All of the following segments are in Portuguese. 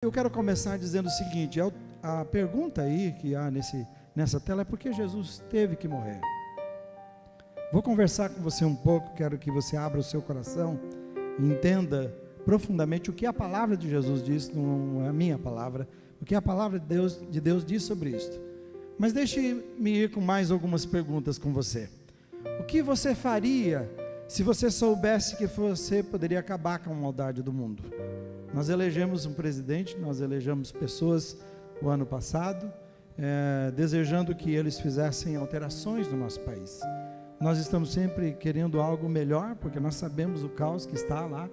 Eu quero começar dizendo o seguinte, a pergunta aí que há nessa tela é por que Jesus teve que morrer? Vou conversar com você um pouco, quero que você abra o seu coração e entenda profundamente o que a palavra de Jesus diz, não é a minha palavra, o que a palavra de Deus diz sobre isto. Mas deixe-me ir com mais algumas perguntas com você. O que você faria se você soubesse que você poderia acabar com a maldade do mundo? Nós elegemos um presidente, nós elegemos pessoas o ano passado, desejando que eles fizessem alterações no nosso país. Nós estamos sempre querendo algo melhor, porque nós sabemos o caos que está lá,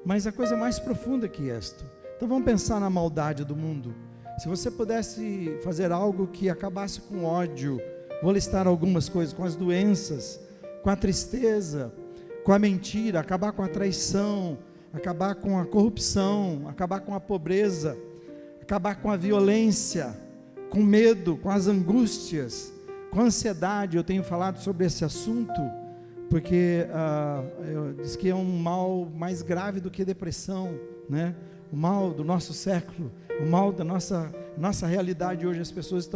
mas a coisa é mais profunda que isto. Então vamos pensar na maldade do mundo. Se você pudesse fazer algo que acabasse com o ódio, vou listar algumas coisas, com as doenças, com a tristeza, com a mentira, acabar com a traição, acabar com a corrupção, acabar com a pobreza, acabar com a violência, com medo, com as angústias, com a ansiedade. Eu tenho falado sobre esse assunto, porque eu disse que é um mal mais grave do que depressão, né? O mal do nosso século, o mal da nossa realidade hoje. As pessoas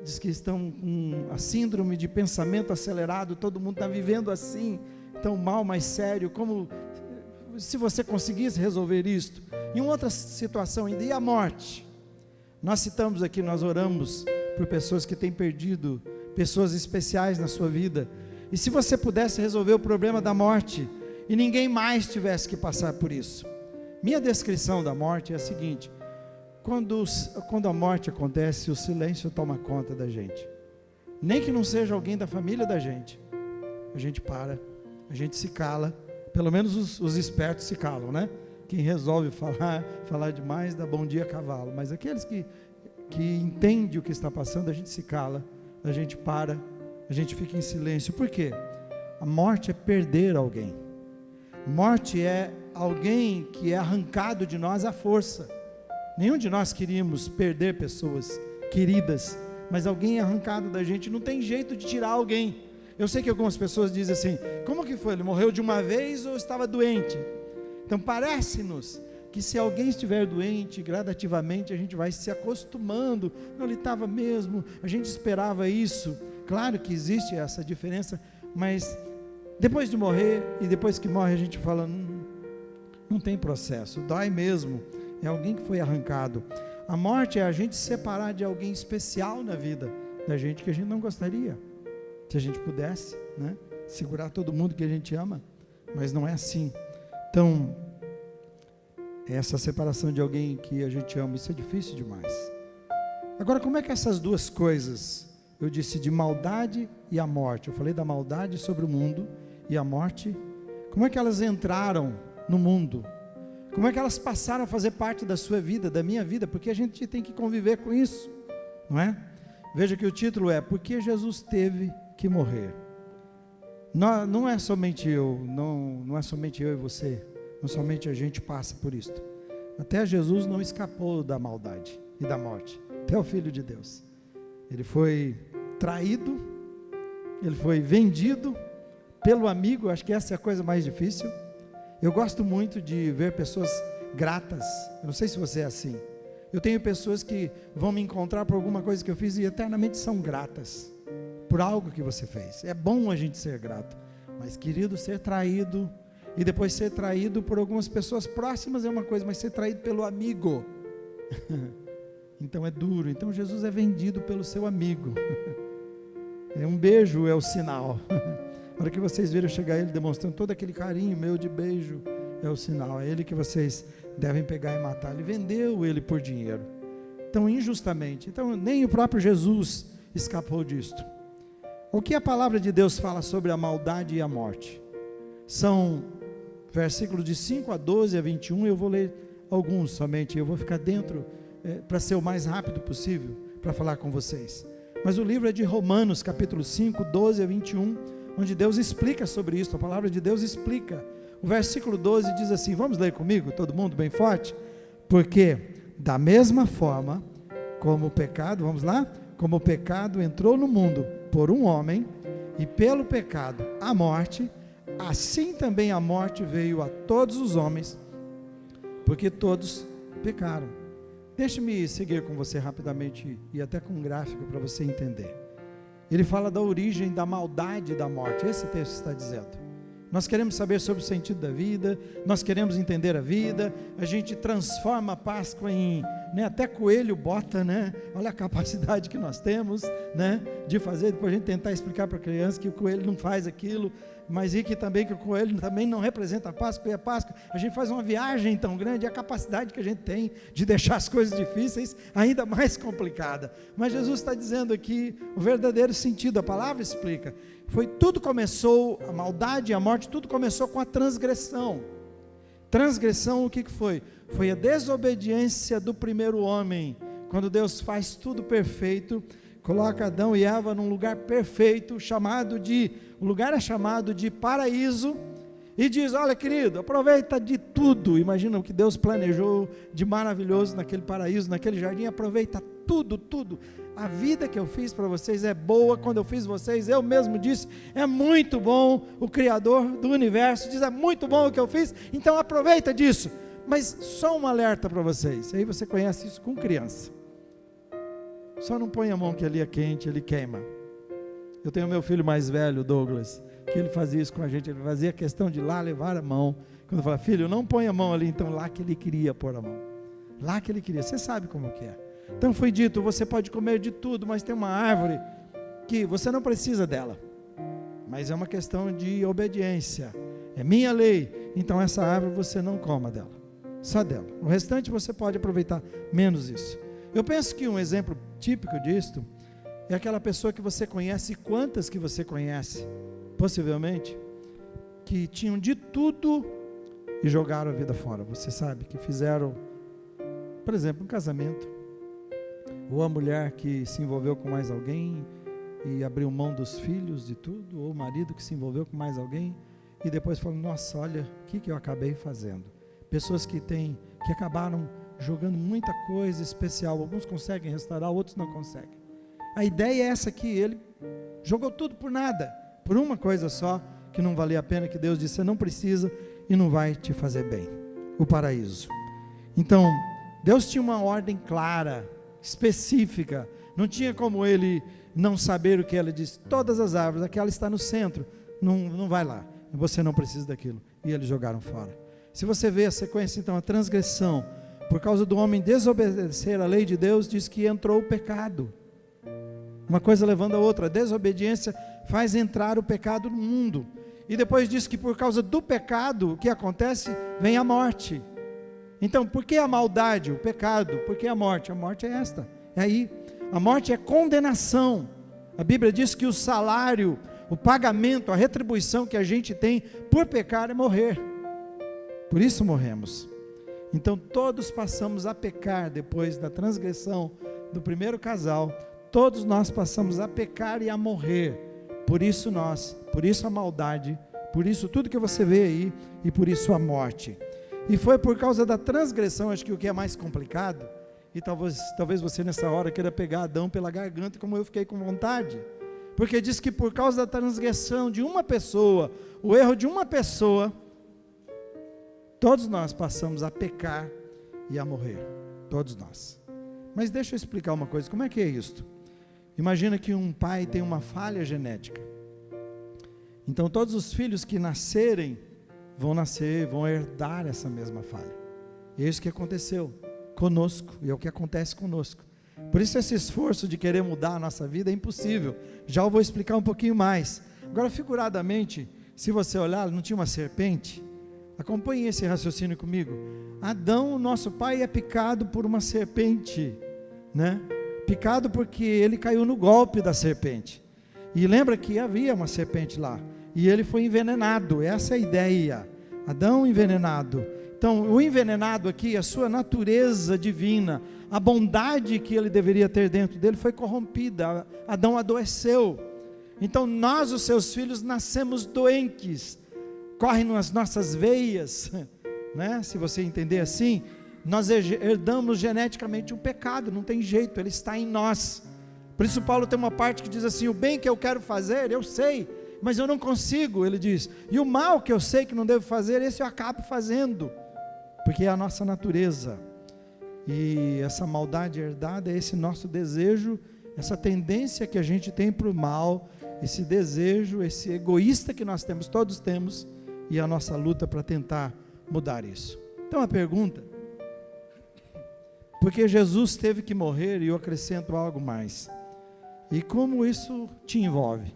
diz que estão com a síndrome de pensamento acelerado, todo mundo está vivendo assim. Então, mal mais sério, como se você conseguisse resolver isto. Em outra situação ainda, e a morte? Nós citamos aqui, nós oramos por pessoas que têm perdido pessoas especiais na sua vida. E se você pudesse resolver o problema da morte e ninguém mais tivesse que passar por isso? Minha descrição da morte é a seguinte: quando a morte acontece, o silêncio toma conta da gente. Nem que não seja alguém da família da gente, a gente para, a gente se cala. Pelo menos os espertos se calam, né? Quem resolve falar demais dá bom dia a cavalo. Mas aqueles que entendem o que está passando, a gente se cala, a gente para, a gente fica em silêncio. Por quê? A morte é perder alguém. Morte é alguém que é arrancado de nós à força. Nenhum de nós queríamos perder pessoas queridas, mas alguém é arrancado da gente, não tem jeito de tirar alguém. Eu sei que algumas pessoas dizem assim: como que foi? Ele morreu de uma vez ou estava doente? Então parece-nos que se alguém estiver doente, gradativamente a gente vai se acostumando. Não, ele estava mesmo, a gente esperava isso. Claro que existe essa diferença, mas depois de morrer, e depois que morre a gente fala, não tem processo, dói mesmo, é alguém que foi arrancado. A morte é a gente se separar de alguém especial na vida da gente, que a gente não gostaria. Se a gente pudesse, né, segurar todo mundo que a gente ama, mas não é assim. Então, essa separação de alguém que a gente ama, isso é difícil demais. Agora, como é que essas duas coisas, eu disse de maldade e a morte, eu falei da maldade sobre o mundo e a morte, como é que elas entraram no mundo? Como é que elas passaram a fazer parte da sua vida, da minha vida? Porque a gente tem que conviver com isso, não é? Veja que o título é: por que Jesus teve que morrer? Não é somente eu, não é somente eu e você, não somente a gente passa por isto. Até Jesus não escapou da maldade e da morte, até o Filho de Deus. Ele foi traído, ele foi vendido pelo amigo. Acho que essa é a coisa mais difícil. Eu gosto muito de ver pessoas gratas. Eu não sei se você é assim. Eu tenho pessoas que vão me encontrar por alguma coisa que eu fiz e eternamente são gratas por algo que você fez. É bom a gente ser grato, mas querido, ser traído e depois ser traído por algumas pessoas próximas é uma coisa, mas ser traído pelo amigo, então é duro. Então Jesus é vendido pelo seu amigo. Um beijo é o sinal. Na hora que vocês viram chegar ele demonstrando todo aquele carinho meu de beijo, é o sinal, é ele que vocês devem pegar e matar. Ele vendeu ele por dinheiro, então injustamente. Então nem o próprio Jesus escapou disto. O que a palavra de Deus fala sobre a maldade e a morte? São versículos de 5 a 12 a 21, eu vou ler alguns somente, eu vou ficar dentro, para ser o mais rápido possível, para falar com vocês. Mas o livro é de Romanos, capítulo 5, 12 a 21, onde Deus explica sobre isso, a palavra de Deus explica. O versículo 12 diz assim, vamos ler comigo, todo mundo bem forte? Porque da mesma forma como o pecado, vamos lá? Como o pecado entrou no mundo por um homem, e pelo pecado a morte, assim também a morte veio a todos os homens, porque todos pecaram. Deixe-me seguir com você rapidamente e até com um gráfico para você entender. Ele fala da origem da maldade e da morte. Esse texto está dizendo. Nós queremos saber sobre o sentido da vida, nós queremos entender a vida, a gente transforma a Páscoa em, até coelho bota, olha a capacidade que nós temos, de fazer, depois a gente tentar explicar para a criança que o coelho não faz aquilo, mas e que também que o coelho também não representa a Páscoa, e a Páscoa, a gente faz uma viagem tão grande, a capacidade que a gente tem de deixar as coisas difíceis ainda mais complicada, mas Jesus está dizendo aqui o verdadeiro sentido, a palavra explica, tudo começou, a maldade e a morte, tudo começou com a transgressão. Transgressão, o que foi? Foi a desobediência do primeiro homem, quando Deus faz tudo perfeito, coloca Adão e Eva num lugar perfeito, o lugar é chamado de paraíso, e diz, olha querido, aproveita de tudo, imagina o que Deus planejou de maravilhoso naquele paraíso, naquele jardim, aproveita tudo, a vida que eu fiz para vocês é boa, quando eu fiz vocês, eu mesmo disse, é muito bom, o Criador do universo diz, é muito bom o que eu fiz, então aproveita disso, mas só um alerta para vocês, aí você conhece isso com criança, só não põe a mão que ali é quente, ele queima. Eu tenho meu filho mais velho, Douglas, que ele fazia isso com a gente, ele fazia questão de ir lá levar a mão, quando eu falava, filho, não põe a mão ali, então lá que ele queria pôr a mão, lá que ele queria, você sabe como que é. Então foi dito, você pode comer de tudo, mas tem uma árvore que você não precisa dela, mas é uma questão de obediência, é minha lei, então essa árvore você não coma dela, só dela, o restante você pode aproveitar menos isso. Eu penso que um exemplo típico disto é aquela pessoa que você conhece, quantas que você conhece, possivelmente, que tinham de tudo e jogaram a vida fora, você sabe, que fizeram, por exemplo, um casamento, ou a mulher que se envolveu com mais alguém e abriu mão dos filhos, de tudo, ou o marido que se envolveu com mais alguém e depois falou, nossa, olha, o que eu acabei fazendo? Pessoas que acabaram jogando muita coisa especial, alguns conseguem restaurar, outros não conseguem. A ideia é essa aqui, ele jogou tudo por nada, por uma coisa só, que não valia a pena, que Deus disse, você não precisa e não vai te fazer bem, o paraíso. Então, Deus tinha uma ordem clara, específica, não tinha como ele não saber o que ela disse, todas as árvores, aquela está no centro, não vai lá, você não precisa daquilo, e eles jogaram fora. Se você vê a sequência, então, a transgressão, por causa do homem desobedecer a lei de Deus, diz que entrou o pecado, uma coisa levando a outra, a desobediência faz entrar o pecado no mundo, e depois diz que por causa do pecado, o que acontece? Vem a morte. Então, por que a maldade, o pecado? Por que a morte? A morte é esta, é aí, a morte é condenação, a Bíblia diz que o salário, o pagamento, a retribuição que a gente tem por pecar é morrer, por isso morremos. Então todos passamos a pecar depois da transgressão do primeiro casal, todos nós passamos a pecar e a morrer, por isso a maldade, por isso tudo que você vê aí, e por isso a morte. E foi por causa da transgressão, acho que o que é mais complicado, e talvez você nessa hora queira pegar Adão pela garganta, como eu fiquei com vontade, porque diz que por causa da transgressão de uma pessoa, o erro de uma pessoa, todos nós passamos a pecar e a morrer, todos nós. Mas deixa eu explicar uma coisa, como é que é isto? Imagina que um pai tem uma falha genética, então todos os filhos que nascerem, vão herdar essa mesma falha, e é isso que aconteceu conosco, e é o que acontece conosco, por isso esse esforço de querer mudar a nossa vida é impossível, já eu vou explicar um pouquinho mais. Agora figuradamente, se você olhar, não tinha uma serpente? Acompanhe esse raciocínio comigo. Adão, nosso pai, é picado por uma serpente, picado porque ele caiu no golpe da serpente, e lembra que havia uma serpente lá, e ele foi envenenado, essa é a ideia, Adão envenenado. Então o envenenado aqui, a sua natureza divina, a bondade que ele deveria ter dentro dele foi corrompida, Adão adoeceu, então nós, os seus filhos, nascemos doentes, corre nas nossas veias, se você entender assim, nós herdamos geneticamente um pecado, não tem jeito, ele está em nós. Por isso Paulo tem uma parte que diz assim, o bem que eu quero fazer, eu sei, mas eu não consigo, ele diz, e o mal que eu sei que não devo fazer, esse eu acabo fazendo, porque é a nossa natureza. E essa maldade herdada é esse nosso desejo, essa tendência que a gente tem para o mal, esse desejo, esse egoísta que nós temos, todos temos, e a nossa luta para tentar mudar isso. Então a pergunta, porque Jesus teve que morrer, e eu acrescento algo mais, e como isso te envolve?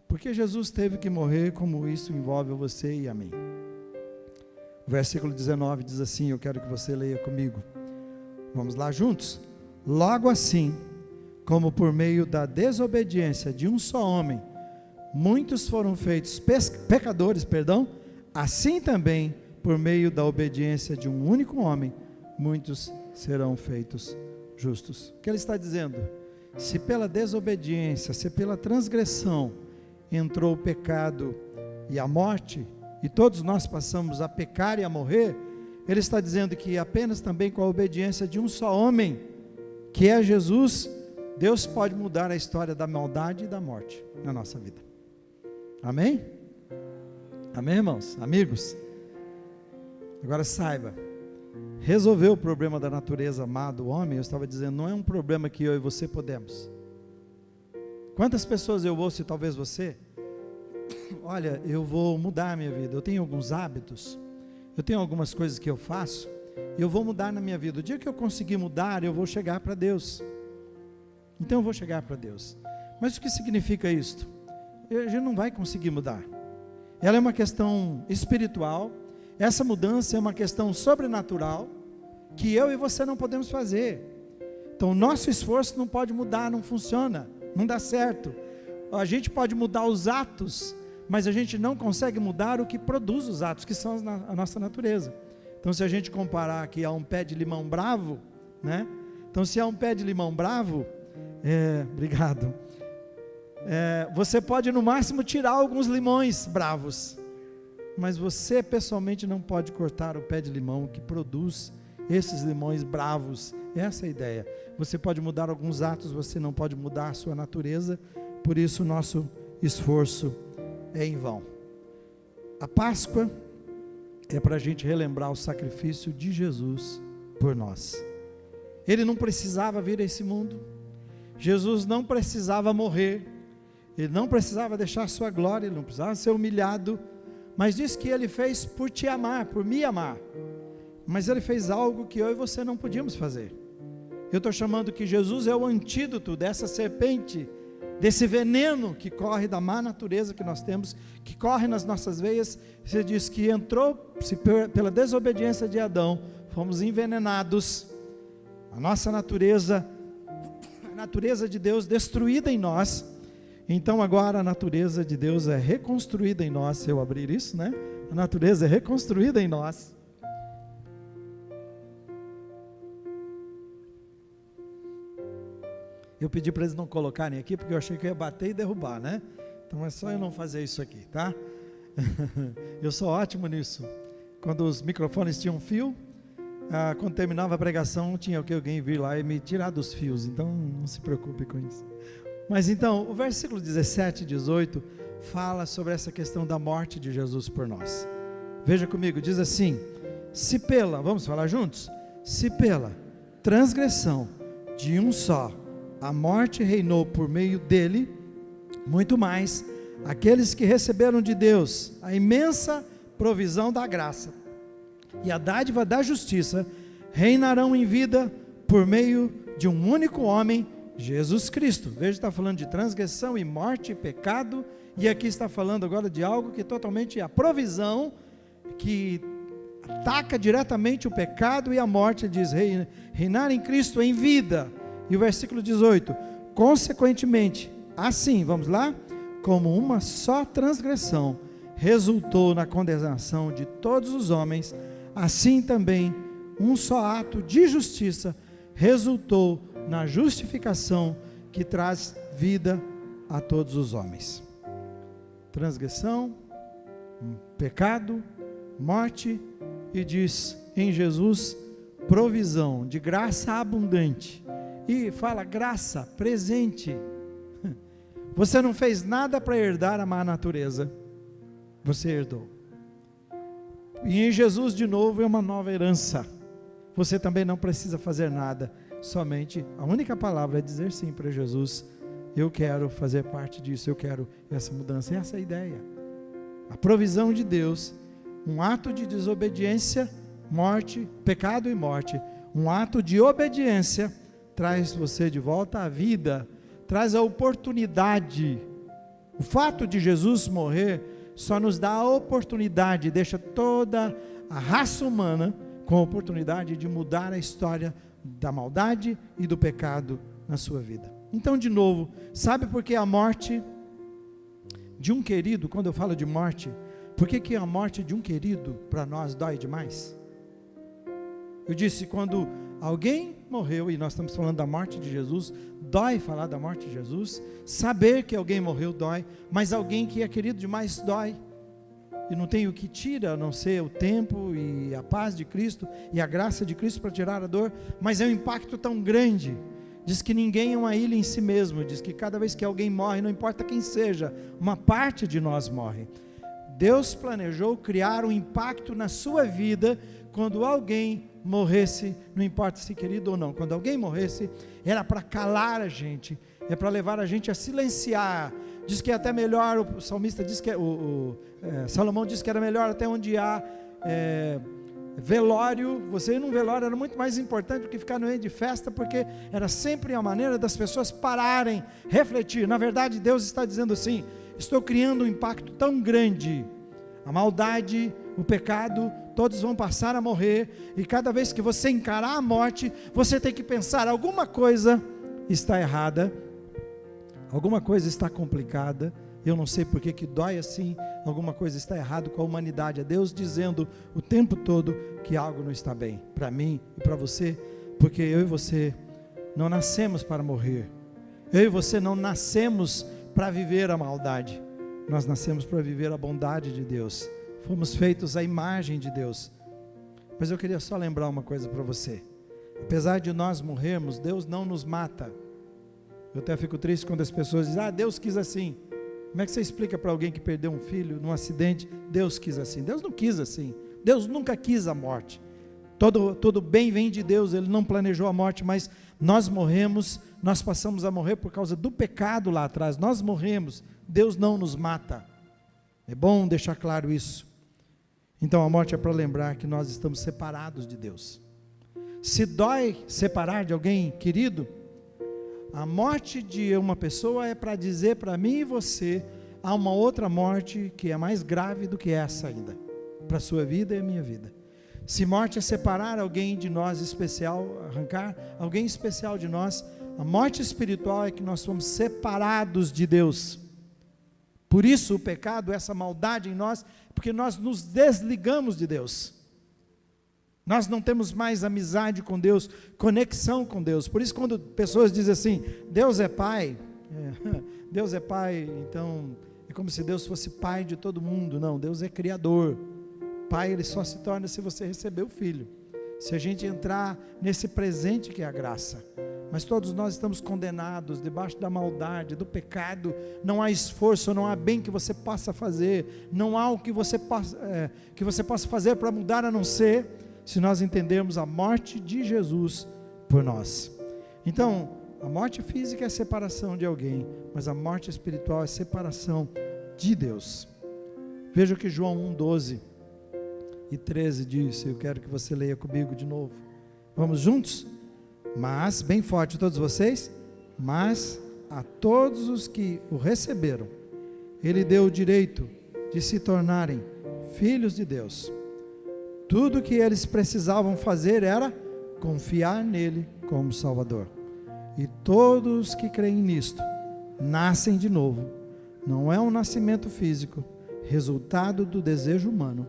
Porque Jesus teve que morrer, como isso envolve você e a mim? O versículo 19 diz assim, eu quero que você leia comigo. Vamos lá juntos? Logo assim, como por meio da desobediência de um só homem, muitos foram feitos pecadores, assim também, por meio da obediência de um único homem, muitos serão feitos justos. O que ele está dizendo? Se pela desobediência, se pela transgressão entrou o pecado e a morte, e todos nós passamos a pecar e a morrer, ele está dizendo que apenas também com a obediência de um só homem, que é Jesus, Deus pode mudar a história da maldade e da morte na nossa vida. Amém? Amém, irmãos? Amigos? Agora saiba, resolver o problema da natureza má do homem, eu estava dizendo, não é um problema que eu e você podemos. Quantas pessoas eu ouço, e talvez você, olha, eu vou mudar a minha vida, eu tenho alguns hábitos, eu tenho algumas coisas que eu faço, e eu vou mudar na minha vida. O dia que eu conseguir mudar, eu vou chegar para Deus. Então eu vou chegar para Deus. Mas o que significa isto? A gente não vai conseguir mudar. Ela é uma questão espiritual, essa mudança é uma questão sobrenatural, que eu e você não podemos fazer. Então o nosso esforço não pode mudar, não funciona, não dá certo. A gente pode mudar os atos, mas a gente não consegue mudar o que produz os atos, que são a nossa natureza. Então se a gente comparar aqui a um pé de limão bravo, né? Então se é um pé de limão bravo, obrigado, você pode no máximo tirar alguns limões bravos, mas você pessoalmente não pode cortar o pé de limão que produz esses limões bravos. Essa é a ideia. Você pode mudar alguns atos, você não pode mudar a sua natureza, por isso o nosso esforço é em vão. A Páscoa é para a gente relembrar o sacrifício de Jesus por nós. Ele não precisava vir a esse mundo, Jesus não precisava morrer, ele não precisava deixar sua glória, ele não precisava ser humilhado, mas diz que ele fez por te amar, por me amar. Mas ele fez algo que eu e você não podíamos fazer. Eu estou chamando que Jesus é o antídoto dessa serpente, desse veneno que corre da má natureza que nós temos, que corre nas nossas veias. Você diz que entrou, se pela desobediência de Adão, fomos envenenados, a nossa natureza, a natureza de Deus destruída em nós. Então agora a natureza de Deus é reconstruída em nós. Se eu abrir isso, né? A natureza é reconstruída em nós. Eu pedi para eles não colocarem aqui, porque eu achei que eu ia bater e derrubar, né? Então é só eu não fazer isso aqui, tá? Eu sou ótimo nisso. Quando os microfones tinham fio, quando terminava a pregação, tinha alguém vir lá e me tirar dos fios. Então não se preocupe com isso. Mas então, o versículo 17 e 18 fala sobre essa questão da morte de Jesus por nós. Veja comigo, diz assim: se pela, vamos falar juntos? Se pela transgressão de um só, a morte reinou por meio dele, muito mais, aqueles que receberam de Deus a imensa provisão da graça e a dádiva da justiça, reinarão em vida por meio de um único homem, Jesus Cristo. Veja, está falando de transgressão e morte e pecado, e aqui está falando agora de algo que totalmente é a provisão, que ataca diretamente o pecado e a morte. Diz, reinar em Cristo em vida. E o versículo 18, consequentemente, assim, vamos lá, como uma só transgressão resultou na condenação de todos os homens, assim também um só ato de justiça resultou na justificação que traz vida a todos os homens. Transgressão, pecado, morte, e diz em Jesus, provisão de graça abundante. E fala graça presente. Você não fez nada para herdar a má natureza, você herdou. E em Jesus de novo é uma nova herança. você também não precisa fazer nada, somente a única palavra é dizer sim para Jesus. Eu quero fazer parte disso, eu quero essa mudança. Essa é a ideia. A provisão de Deus, um ato de desobediência, morte, pecado e morte. Um ato de obediência traz você de volta à vida, traz a oportunidade. O fato de Jesus morrer só nos dá a oportunidade, deixa toda a raça humana com a oportunidade de mudar a história da maldade e do pecado na sua vida. Então, de novo, sabe por que a morte de um querido, quando eu falo de morte, por que a morte de um querido para nós dói demais? Eu disse, quando alguém morreu, e nós estamos falando da morte de Jesus, dói falar da morte de Jesus, saber que alguém morreu dói, mas alguém que é querido demais dói, e não tem o que tira, a não ser o tempo e a paz de Cristo, e a graça de Cristo para tirar a dor, mas é um impacto tão grande. Diz que ninguém é uma ilha em si mesmo, diz que cada vez que alguém morre, não importa quem seja, uma parte de nós morre. Deus planejou criar um impacto na sua vida, quando alguém morresse, não importa se querido ou não, quando alguém morresse, era para calar a gente, é para levar a gente a silenciar. Diz que é até melhor, o salmista diz que, Salomão diz que era melhor até onde há velório, você ir num velório era muito mais importante do que ficar no meio de festa, porque era sempre a maneira das pessoas pararem, refletir. Na verdade, Deus está dizendo assim: estou criando um impacto tão grande, a maldade, o pecado, todos vão passar a morrer, e cada vez que você encarar a morte, você tem que pensar, alguma coisa está errada, alguma coisa está complicada, eu não sei porque que dói assim, alguma coisa está errada com a humanidade. É Deus dizendo o tempo todo que algo não está bem, para mim e para você, porque eu e você não nascemos para morrer, eu e você não nascemos para viver a maldade, nós nascemos para viver a bondade de Deus, fomos feitos à imagem de Deus. Mas eu queria só lembrar uma coisa para você, apesar de nós morrermos, Deus não nos mata. Eu até fico triste quando as pessoas dizem, Deus quis assim. Como é que você explica para alguém que perdeu um filho num acidente? Deus quis assim. Deus não quis assim. Deus nunca quis a morte. Todo bem vem de Deus, Ele não planejou a morte, mas nós morremos, nós passamos a morrer por causa do pecado lá atrás. Nós morremos, Deus não nos mata. É bom deixar claro isso. Então a morte é para lembrar que nós estamos separados de Deus. Se dói separar de alguém querido, a morte de uma pessoa é para dizer para mim e você, há uma outra morte que é mais grave do que essa ainda, para a sua vida e a minha vida. Se morte é separar alguém de nós especial, arrancar alguém especial de nós, a morte espiritual é que nós somos separados de Deus. Por isso o pecado, essa maldade em nós, porque nós nos desligamos de Deus. Nós não temos mais amizade com Deus, conexão com Deus. Por isso quando pessoas dizem assim, Deus é Pai, Deus é Pai, então é como se Deus fosse Pai de todo mundo. Não, Deus é Criador. Pai, Ele só se torna se você receber o Filho, se a gente entrar nesse presente que é a graça. Mas todos nós estamos condenados, debaixo da maldade, do pecado. Não há esforço, não há bem que você possa fazer, não há o que você possa fazer para mudar, a não ser se nós entendermos a morte de Jesus por nós. Então, a morte física é separação de alguém, mas a morte espiritual é separação de Deus. Veja o que João 1:12 e 13 diz, eu quero que você leia comigo de novo. Vamos juntos? Mas, bem forte todos vocês, mas a todos os que o receberam, Ele deu o direito de se tornarem filhos de Deus. Tudo que eles precisavam fazer era confiar nele como Salvador. E todos que creem nisto, nascem de novo. Não é um nascimento físico, resultado do desejo humano,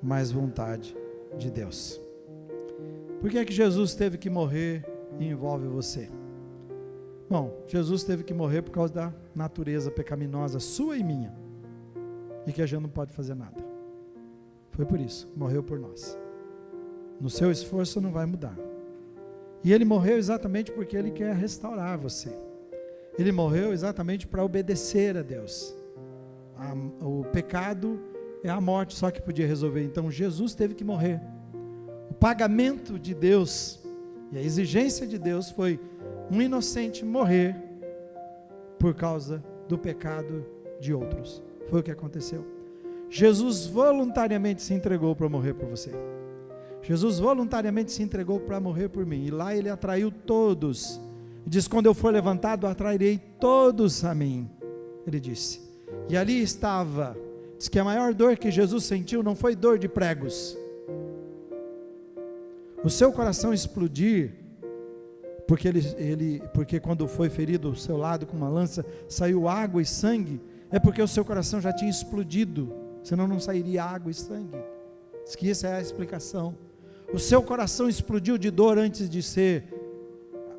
mas vontade de Deus. Por que é que Jesus teve que morrer e envolve você? Bom, Jesus teve que morrer por causa da natureza pecaminosa sua e minha, e que a gente não pode fazer nada. Foi por isso, morreu por nós. No seu esforço não vai mudar. E Ele morreu exatamente porque Ele quer restaurar você. Ele morreu exatamente para obedecer a Deus. O pecado é a morte só que podia resolver. Então Jesus teve que morrer. pagamento de Deus e a exigência de Deus foi um inocente morrer por causa do pecado de outros. Foi o que aconteceu. Jesus voluntariamente se entregou para morrer por você. Jesus voluntariamente se entregou para morrer por mim. E lá ele atraiu todos. Diz: quando eu for levantado, atrairei todos a mim. Ele disse. E ali estava. Diz que a maior dor que Jesus sentiu não foi dor de pregos. O seu coração explodir, porque quando foi ferido ao seu lado com uma lança, saiu água e sangue, é porque o seu coração já tinha explodido, senão não sairia água e sangue. Diz que essa é a explicação. O seu coração explodiu de dor antes de ser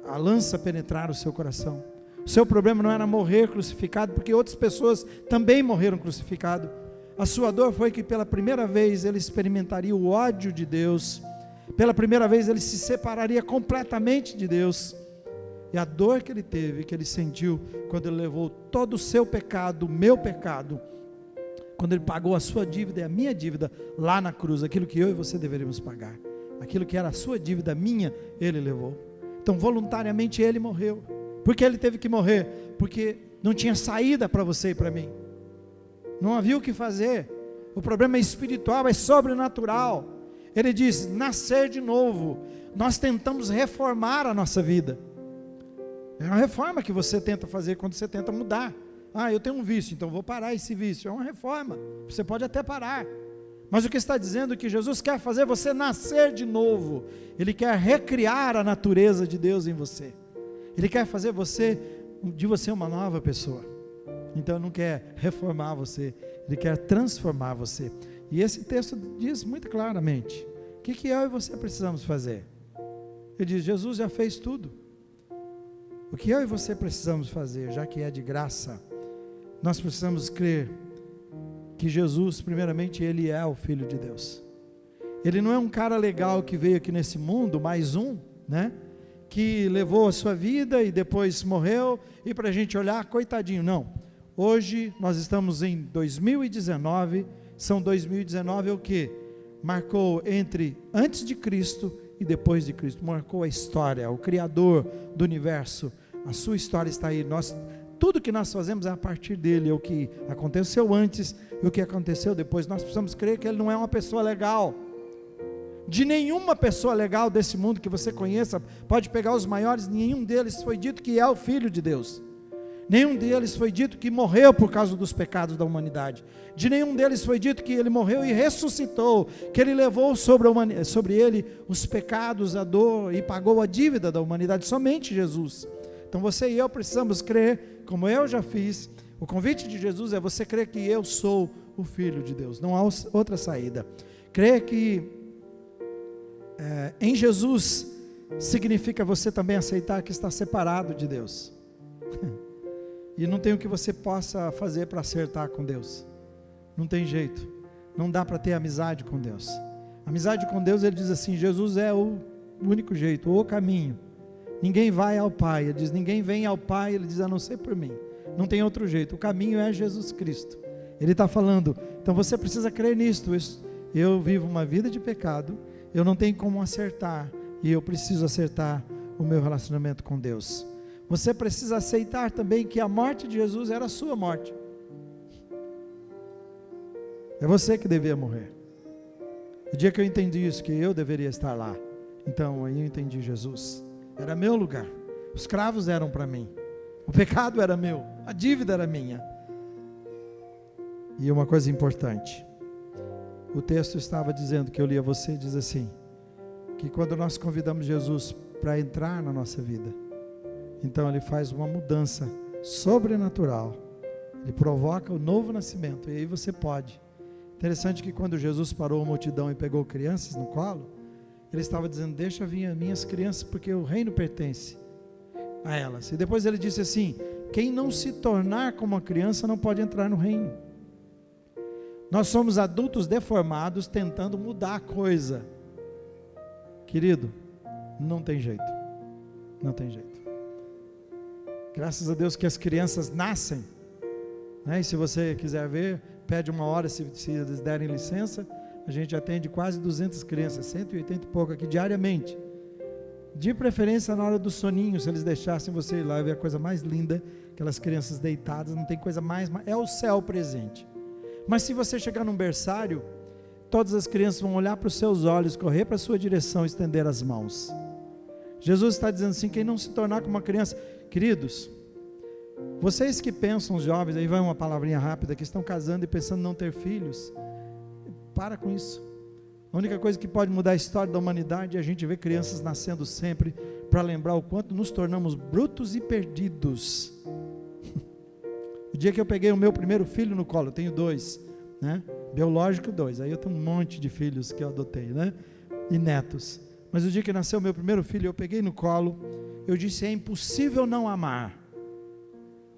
a lança penetrar o seu coração. O seu problema não era morrer crucificado, porque outras pessoas também morreram crucificado. A sua dor foi que pela primeira vez ele experimentaria o ódio de Deus. Pela primeira vez ele se separaria completamente de Deus. E a dor que ele teve, que ele sentiu, quando ele levou todo o seu pecado, o meu pecado, quando ele pagou a sua dívida e a minha dívida lá na cruz, aquilo que eu e você deveríamos pagar, aquilo que era a sua dívida, minha, ele levou. Então voluntariamente ele morreu. Por que ele teve que morrer? Porque não tinha saída para você e para mim. Não havia o que fazer. O problema é espiritual, é sobrenatural. Ele diz: nascer de novo. Nós tentamos reformar a nossa vida. É uma reforma que você tenta fazer quando você tenta mudar. Eu tenho um vício, então vou parar esse vício. É uma reforma. Você pode até parar. Mas o que está dizendo é que Jesus quer fazer você nascer de novo. Ele quer recriar a natureza de Deus em você. Ele quer fazer de você uma nova pessoa. Então ele não quer reformar você, ele quer transformar você. E esse texto diz muito claramente, o que eu e você precisamos fazer? Ele diz: Jesus já fez tudo. O que eu e você precisamos fazer, já que é de graça, nós precisamos crer que Jesus, primeiramente, ele é o Filho de Deus. Ele não é um cara legal que veio aqui nesse mundo, mais um, né? Que levou a sua vida e depois morreu, e para a gente olhar, coitadinho. Não, hoje nós estamos em 2019, são 2019 é o que? Marcou entre antes de Cristo e depois de Cristo, marcou a história, o Criador do universo, a sua história está aí, tudo que nós fazemos é a partir dele, é o que aconteceu antes e o que aconteceu depois. Nós precisamos crer que ele não é uma pessoa legal. De nenhuma pessoa legal desse mundo que você conheça, pode pegar os maiores, nenhum deles foi dito que é o Filho de Deus. Nenhum deles foi dito que morreu por causa dos pecados da humanidade. De nenhum deles foi dito que ele morreu e ressuscitou, que ele levou sobre ele os pecados, a dor e pagou a dívida da humanidade. Somente Jesus. Então você e eu precisamos crer, como eu já fiz. O convite de Jesus é você crer que eu sou o Filho de Deus. Não há outra saída. Crer que em Jesus significa você também aceitar que está separado de Deus. E não tem o que você possa fazer para acertar com Deus. Não tem jeito. Não dá para ter amizade com Deus. Amizade com Deus, ele diz assim: Jesus é o único jeito, o caminho. Ninguém vai ao Pai. Ele diz: ninguém vem ao Pai. Ele diz: a não ser por mim. Não tem outro jeito. O caminho é Jesus Cristo. Ele está falando. Então você precisa crer nisto. Eu vivo uma vida de pecado. Eu não tenho como acertar. E eu preciso acertar o meu relacionamento com Deus. Você precisa aceitar também que a morte de Jesus era a sua morte. É você que devia morrer. O dia que eu entendi isso, que eu deveria estar lá, então aí eu entendi Jesus. Era meu lugar. Os cravos eram para mim. O pecado era meu. A dívida era minha. E uma coisa importante. O texto estava dizendo, que eu li a você, diz assim, que quando nós convidamos Jesus para entrar na nossa vida, então ele faz uma mudança sobrenatural. Ele provoca o novo nascimento. E aí você pode. Interessante que quando Jesus parou a multidão e pegou crianças no colo, ele estava dizendo: deixa vir as minhas crianças, porque o reino pertence a elas. E depois ele disse assim: quem não se tornar como uma criança não pode entrar no reino. Nós somos adultos deformados tentando mudar a coisa. Querido, não tem jeito. Não tem jeito. Graças a Deus que as crianças nascem, né? E se você quiser ver, pede uma hora, se eles derem licença, A gente atende quase 200 crianças, 180 e pouco aqui diariamente. De preferência na hora do soninho, se eles deixassem você ir lá e ver a coisa mais linda, aquelas crianças deitadas, não tem coisa mais, é o céu presente. Mas se você chegar num berçário, todas as crianças vão olhar para os seus olhos, correr para a sua direção, estender as mãos. Jesus está dizendo assim, quem não se tornar como uma criança, queridos, vocês que pensam, jovens, aí vai uma palavrinha rápida, que estão casando e pensando em não ter filhos, para com isso. A única coisa que pode mudar a história da humanidade é a gente ver crianças nascendo sempre, para lembrar o quanto nos tornamos brutos e perdidos. O dia que eu peguei o meu primeiro filho no colo, eu tenho 2, né? Biológico 2, aí eu tenho um monte de filhos que eu adotei, né? E netos. Mas o dia que nasceu o meu primeiro filho, eu peguei no colo, eu disse, é impossível não amar.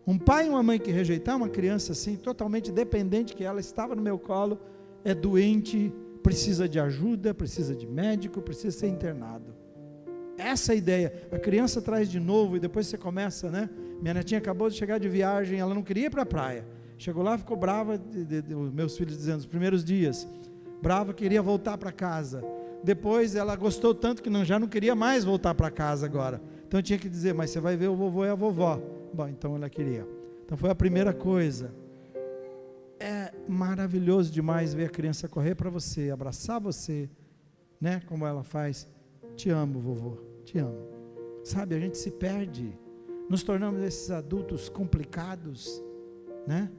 Um pai e uma mãe que rejeitar uma criança assim, totalmente dependente, que ela estava no meu colo, é doente, precisa de ajuda, precisa de médico, precisa ser internado. Essa é a ideia. A criança traz de novo e depois você começa, né? Minha netinha acabou de chegar de viagem, ela não queria ir para a praia. Chegou lá, ficou brava, os meus filhos dizendo, os primeiros dias, brava, queria voltar para casa. Depois ela gostou tanto que já não queria mais voltar para casa agora. Então eu tinha que dizer, mas você vai ver o vovô e a vovó. Bom, então ela queria. Então foi a primeira coisa. É maravilhoso demais ver a criança correr para você, abraçar você, né? Como ela faz. Te amo, vovô, te amo. Sabe, a gente se perde. Nos tornamos esses adultos complicados, né?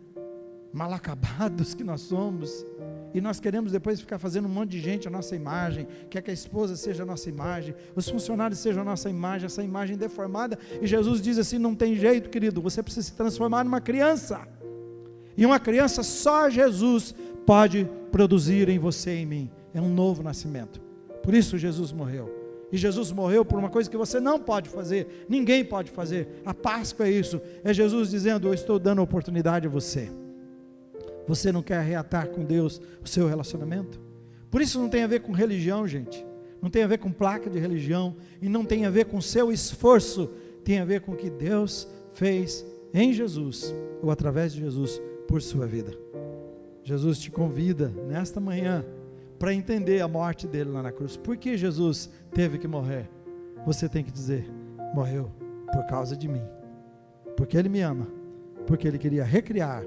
Mal acabados que nós somos. E nós queremos depois ficar fazendo um monte de gente a nossa imagem, quer que a esposa seja a nossa imagem, os funcionários sejam a nossa imagem, essa imagem deformada. E Jesus diz assim, não tem jeito, querido, você precisa se transformar numa criança. E uma criança só Jesus pode produzir em você e em mim. É um novo nascimento. Por isso Jesus morreu. E Jesus morreu por uma coisa que você não pode fazer, ninguém pode fazer. A Páscoa é isso, é Jesus dizendo, eu estou dando oportunidade a você. Você não quer reatar com Deus o seu relacionamento? Por isso não tem a ver com religião, gente. Não tem a ver com placa de religião. E não tem a ver com seu esforço. Tem a ver com o que Deus fez em Jesus, ou através de Jesus, por sua vida. Jesus te convida nesta manhã para entender a morte dele lá na cruz. Por que Jesus teve que morrer? Você tem que dizer, morreu por causa de mim, porque ele me ama, porque ele queria recriar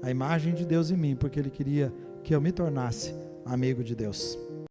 a imagem de Deus em mim, porque ele queria que eu me tornasse amigo de Deus.